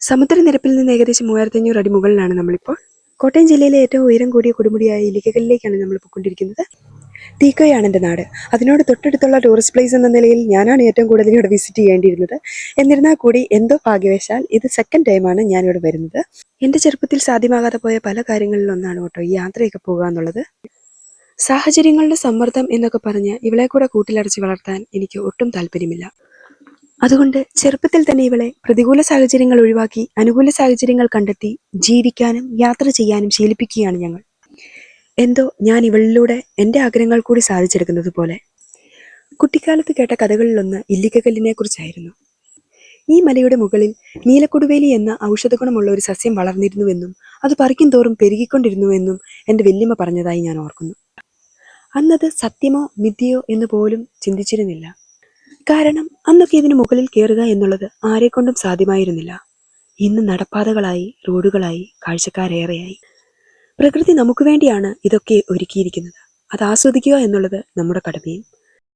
സമുദ്രനിരപ്പിൽ നിന്ന് ഏകദേശം 3500 അടി മുകളിലാണ് നമ്മളിപ്പോൾ. കോട്ടയം ജില്ലയിലെ ഏറ്റവും ഉയരം കൂടിയ കൊടുമുടിയായ ഇല്ലിക്കലിലേക്കാണ് നമ്മൾ പോയിക്കൊണ്ടിരിക്കുന്നത്. തീക്കോയാണ് എൻ്റെ നാട്. അതിനോട് തൊട്ടടുത്തുള്ള ടൂറിസ്റ്റ് പ്ലേസ് എന്ന നിലയിൽ ഞാനാണ് ഏറ്റവും കൂടുതൽ ഇവിടെ വിസിറ്റ് ചെയ്യേണ്ടിയിരുന്നത്. എന്നിരുന്നാൽ കൂടി എന്തോ ഭാഗ്യവശാൽ ഇത് സെക്കൻഡ് ടൈമാണ് ഞാനിവിടെ വരുന്നത്. എൻ്റെ ചെറുപ്പത്തിൽ സാധ്യമാകാതെ പോയ പല കാര്യങ്ങളിലൊന്നാണ് കേട്ടോ ഈ യാത്രയൊക്കെ പോകുക എന്നുള്ളത്. സാഹചര്യങ്ങളുടെ സമ്മർദ്ദം എന്നൊക്കെ പറഞ്ഞ് ഇവളെ കൂടെ കൂട്ടിലടച്ച് വളർത്താൻ എനിക്ക് ഒട്ടും താല്പര്യമില്ല. അതുകൊണ്ട് ചെറുപ്പത്തിൽ തന്നെ ഇവളെ പ്രതികൂല സാഹചര്യങ്ങൾ ഒഴിവാക്കി അനുകൂല സാഹചര്യങ്ങൾ കണ്ടെത്തി ജീവിക്കാനും യാത്ര ചെയ്യാനും ശീലിപ്പിക്കുകയാണ് ഞങ്ങൾ. എന്തോ ഞാൻ ഇവളിലൂടെ എൻ്റെ ആഗ്രഹങ്ങൾ കൂടി സാധിച്ചെടുക്കുന്നത് പോലെ. കുട്ടിക്കാലത്ത് കേട്ട കഥകളിലൊന്ന് ഇല്ലിക്കക്കല്ലിനെ കുറിച്ചായിരുന്നു. ഈ മലയുടെ മുകളിൽ നീലക്കൊടുവേലി എന്ന ഔഷധഗുണമുള്ള ഒരു സസ്യം വളർന്നിരുന്നുവെന്നും അത് പറിക്കും തോറും പെരുകിക്കൊണ്ടിരുന്നുവെന്നും എൻ്റെ വല്യമ്മ പറഞ്ഞതായി ഞാൻ ഓർക്കുന്നു. അന്നത് സത്യമോ മിഥ്യയോ എന്ന് പോലും ചിന്തിച്ചിരുന്നില്ല. കാരണം അന്നൊക്കെ ഇതിന് മുകളിൽ കയറുക എന്നുള്ളത് ആരെക്കൊണ്ടും സാധ്യമായിരുന്നില്ല. ഇന്ന് നടപ്പാതകളായി, റോഡുകളായി, കാഴ്ചക്കാരേറെയായി. പ്രകൃതി നമുക്ക് വേണ്ടിയാണ് ഇതൊക്കെ ഒരുക്കിയിരിക്കുന്നത്. അത് ആസ്വദിക്കുക എന്നുള്ളത് നമ്മുടെ കടമയും